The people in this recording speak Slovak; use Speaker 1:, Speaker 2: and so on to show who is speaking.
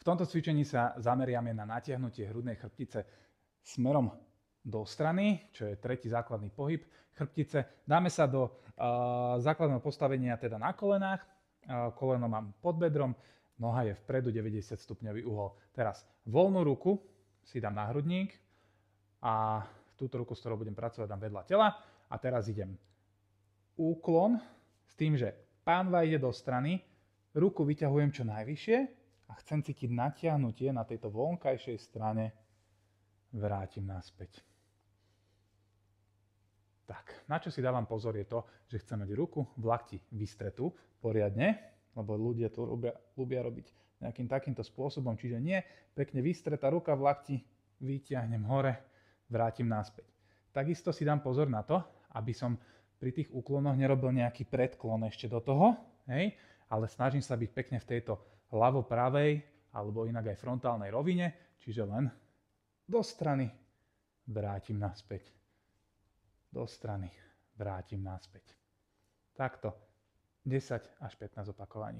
Speaker 1: tomto cvičení sa zameriame na natiahnutie hrudnej chrbtice smerom do strany, čo je tretí základný pohyb chrbtice. Dáme sa do základného postavenia teda na kolenách. Koleno mám pod bedrom, noha je vpredu, 90 stupňový uhol. Teraz voľnú ruku si dám na hrudník a túto ruku, s ktorou budem pracovať, dám vedľa tela. A teraz idem úklon s tým, že pánva ide do strany, ruku vyťahujem čo najvyššie a chcem cítiť natiahnutie na tejto vonkajšej strane, vrátim naspäť. Tak, na čo si dávam pozor je to, že chcem mať ruku v lakti vystretú poriadne, lebo ľudia to ľubia robiť nejakým takýmto spôsobom, čiže nie, pekne vystretá ruka v lakti, vyťahnem hore, vrátim naspäť. Takisto si dám pozor na to, aby som pri tých úklonoch nerobil nejaký predklon ešte do toho, hej? Ale snažím sa byť pekne v tejto ľavo-pravej alebo inak aj frontálnej rovine, čiže len do strany, vrátim naspäť. Do strany, vrátim naspäť. Takto 10 až 15 opakovaní.